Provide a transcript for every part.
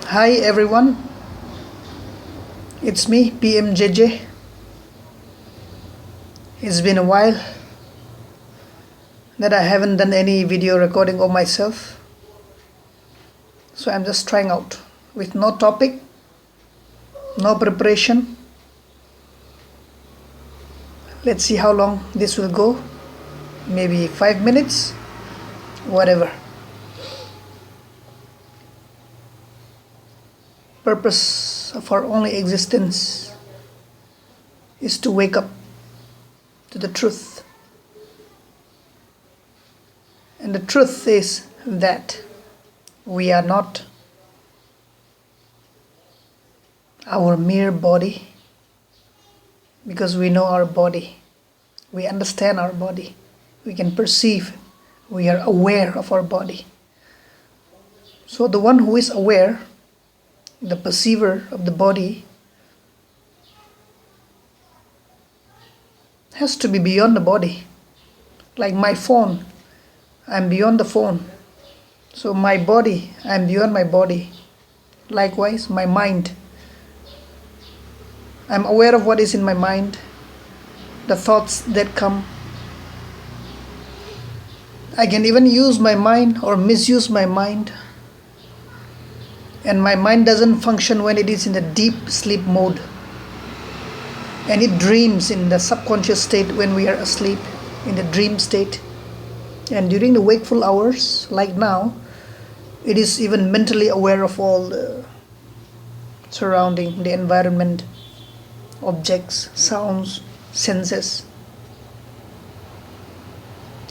Hi everyone, it's me PMJJ. It's been a while that I haven't done any video recording of myself, so I'm just trying out with no topic, no preparation. Let's see how long this will go, maybe 5 minutes, whatever. Purpose of our only existence is to wake up to the truth. And the truth is that we are not our mere body, because we know our body, we understand our body, we can perceive, we are aware of our body. So the one who is aware, the perceiver of the body, has to be beyond the body. Like my phone, I'm beyond the phone. So my body, I'm beyond my body. Likewise, my mind, I'm aware of what is in my mind, the thoughts that come. I can even use my mind or misuse my mind. And my mind doesn't function when it is in the deep sleep mode. And it dreams in the subconscious state when we are asleep, in the dream state. And during the wakeful hours, like now, it is even mentally aware of all the surrounding, the environment, objects, sounds, senses.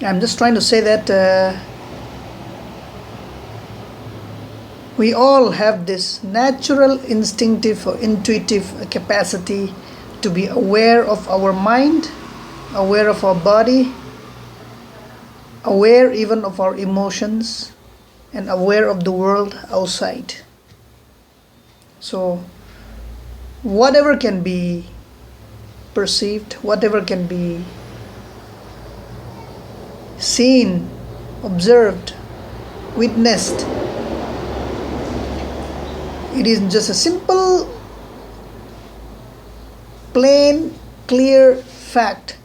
I'm just trying to say that we all have this natural, instinctive or intuitive capacity to be aware of our mind, aware of our body, aware even of our emotions, and aware of the world outside. So whatever can be perceived, whatever can be seen, observed, witnessed, it is just a simple, plain, clear fact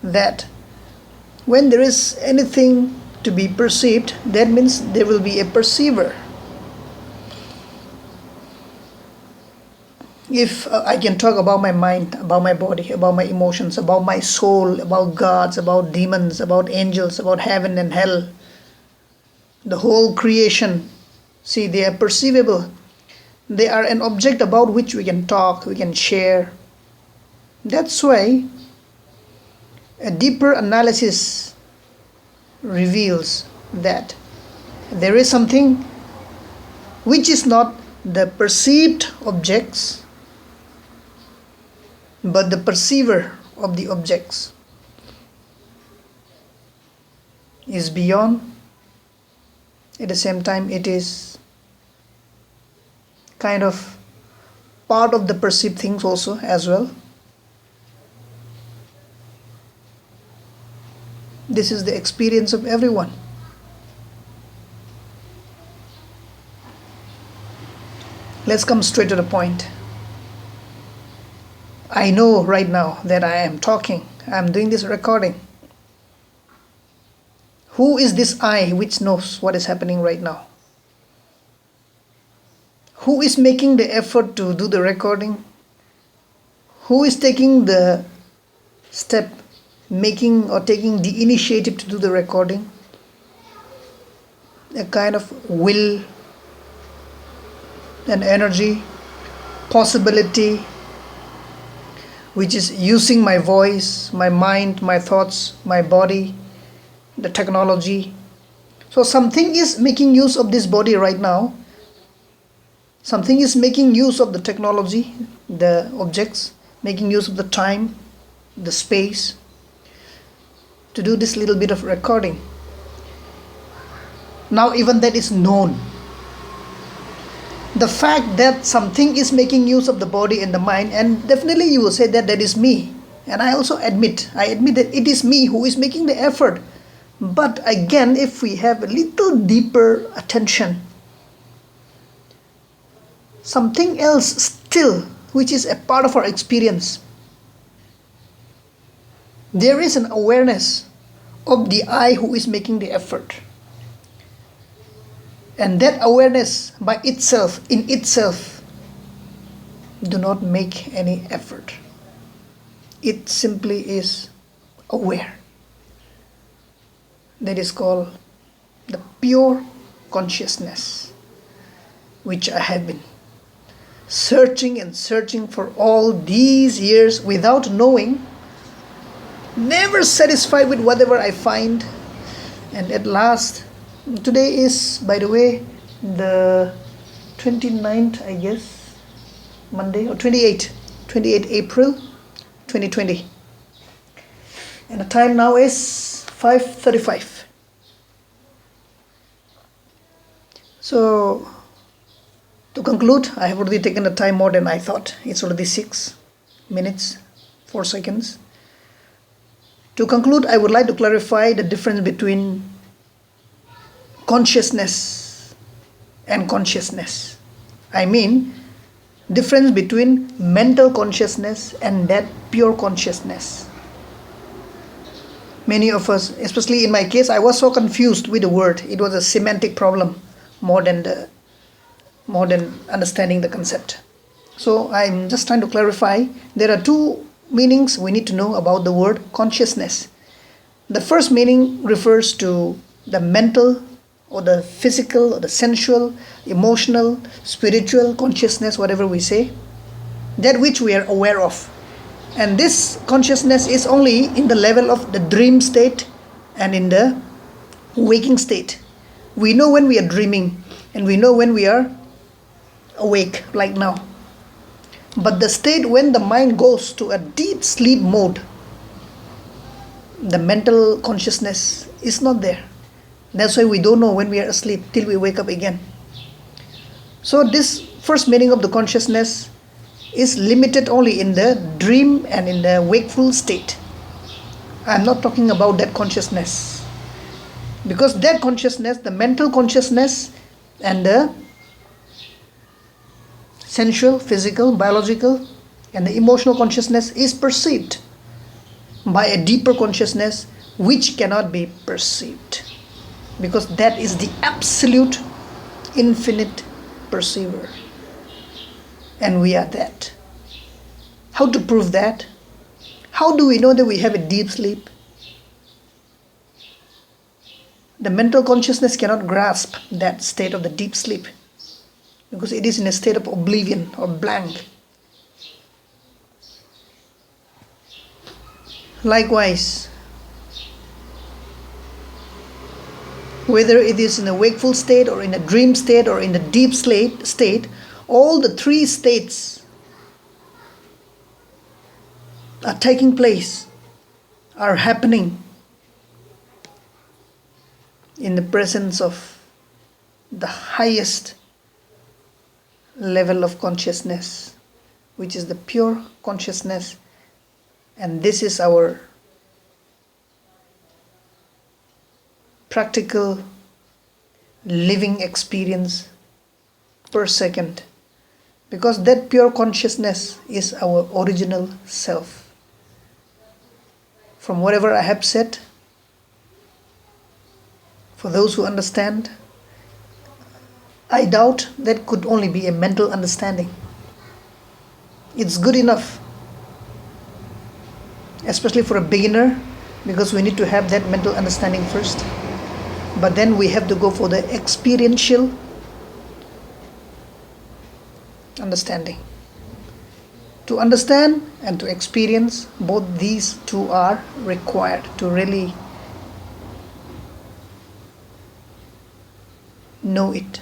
that when there is anything to be perceived, that means there will be a perceiver. If I can talk about my mind, about my body, about my emotions, about my soul, about gods, about demons, about angels, about heaven and hell, the whole creation, see, they are perceivable. They are an object about which we can talk, we can share. That's why a deeper analysis reveals that there is something which is not the perceived objects, but the perceiver of the objects is beyond. At the same time, it is kind of part of the perceived things also as well. This is the experience of everyone. Let's come straight to the point. I know right now that I am talking, I am doing this recording. Who is this I which knows what is happening right now? Who is making the effort to do the recording? Who is taking the step, making or taking the initiative to do the recording? A kind of will, an energy, possibility, which is using my voice, my mind, my thoughts, my body, the technology. So something is making use of this body right now. Something is making use of the technology, the objects, making use of the time, the space, to do this little bit of recording. Now even that is known. The fact that something is making use of the body and the mind, and definitely you will say that that is me. And I also admit that it is me who is making the effort. But again, if we have a little deeper attention, something else still, which is a part of our experience. There is an awareness of the I who is making the effort. And that awareness by itself, in itself, do not make any effort. It simply is aware. That is called the pure consciousness, which I have been searching and searching for all these years without knowing, never satisfied with whatever I find. And at last, today is, by the way, the 29th, I guess, Monday, or 28 April 2020. And the time now is 5:35. So, to conclude, I have already taken the time more than I thought. It's already 6 minutes, 4 seconds. To conclude, I would like to clarify the difference between consciousness and consciousness. I mean, difference between mental consciousness and that pure consciousness. Many of us, especially in my case, I was so confused with the word. It was a semantic problem more than understanding the concept. So I'm just trying to clarify. There are two meanings we need to know about the word consciousness. The first meaning refers to the mental or the physical or the sensual, emotional, spiritual consciousness, whatever we say, that which we are aware of. And this consciousness is only in the level of the dream state and in the waking state. We know when we are dreaming and we know when we are awake, like now. But the state when the mind goes to a deep sleep mode, the mental consciousness is not there. That's why we don't know when we are asleep till we wake up again. So this first meaning of the consciousness is limited only in the dream and in the wakeful state. I'm not talking about that consciousness. Because that consciousness, the mental consciousness and the sensual, physical, biological, and the emotional consciousness is perceived by a deeper consciousness which cannot be perceived. Because that is the absolute, infinite perceiver. And we are that. How to prove that? How do we know that we have a deep sleep? The mental consciousness cannot grasp that state of the deep sleep because it is in a state of oblivion or blank. Likewise, whether it is in a wakeful state or in a dream state or in a deep state, all the three states are taking place, are happening in the presence of the highest level of consciousness, which is the pure consciousness. And this is our practical living experience per second, because that pure consciousness is our original self. From whatever I have said, for those who understand, I doubt that could only be a mental understanding. It's good enough, especially for a beginner, because we need to have that mental understanding first. But then we have to go for the experiential understanding. To understand and to experience, both these two are required to really know it,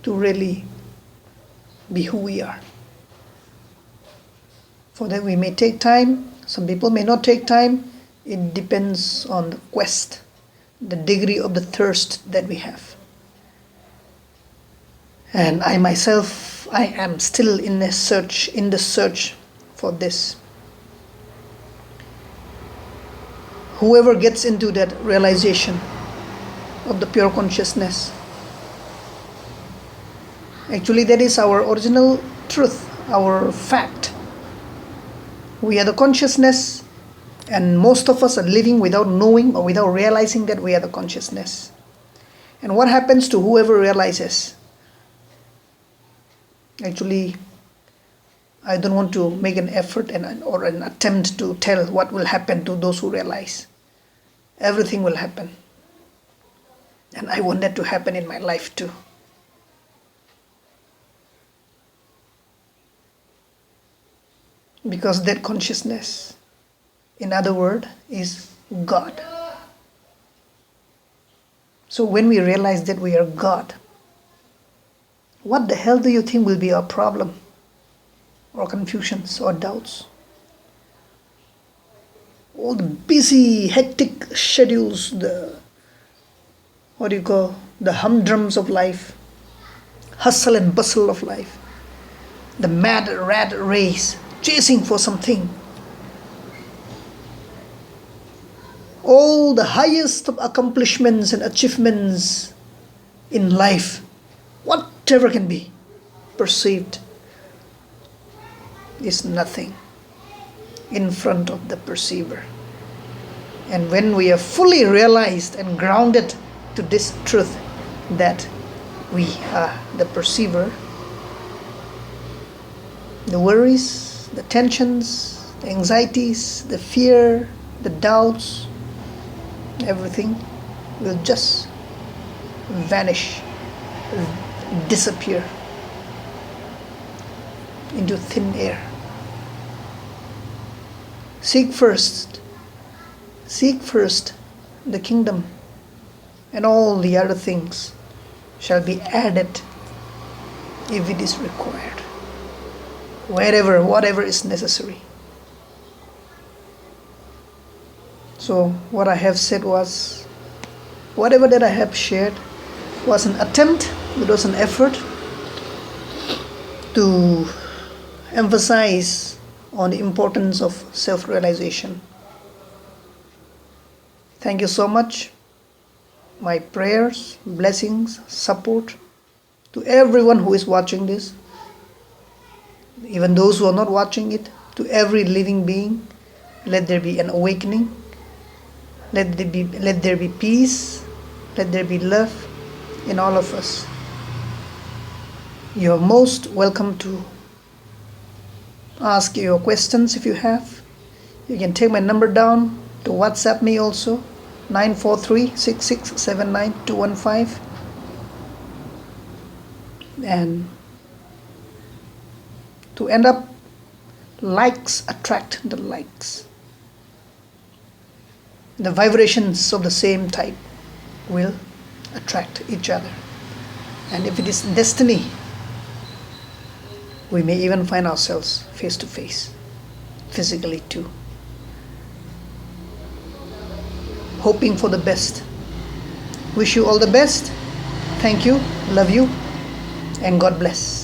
to really be who we are. For that we may take time, some people may not take time. It depends on the quest, the degree of the thirst that we have. And I myself, I am still in the search for this. Whoever gets into that realization of the pure consciousness Actually, that is our original truth, our fact. We are the consciousness, and most of us are living without knowing or without realizing that we are the consciousness. And what happens to whoever realizes? Actually, I don't want to make an effort or an attempt to tell what will happen to those who realize. Everything will happen. And I want that to happen in my life too. Because that consciousness, in other words, is God. So when we realize that we are God, what the hell do you think will be our problem? Or confusions or doubts? All the busy, hectic schedules, the humdrums of life, hustle and bustle of life, the mad rat race, chasing for something. All the highest of accomplishments and achievements in life, whatever can be perceived, is nothing in front of the perceiver. And when we are fully realized and grounded to this truth that we are the perceiver, the worries, the tensions, the anxieties, the fear, the doubts, everything will just vanish, disappear into thin air. Seek first the kingdom, and all the other things shall be added if it is required, whatever is necessary. So what I have said was, whatever that I have shared was an attempt, it was an effort to emphasize on the importance of self-realization. Thank you so much. My prayers, blessings, support to everyone who is watching this, even those who are not watching it, to every living being. Let there be an awakening. Let there be peace. Let there be love in all of us. You are most welcome to ask your questions if you have. You can take my number down to WhatsApp me also, 943-6679-215. And to end up, likes attract the likes. The vibrations of the same type will attract each other. And if it is destiny, we may even find ourselves face to face, physically too. Hoping for the best. Wish you all the best. Thank you, love you, and God bless.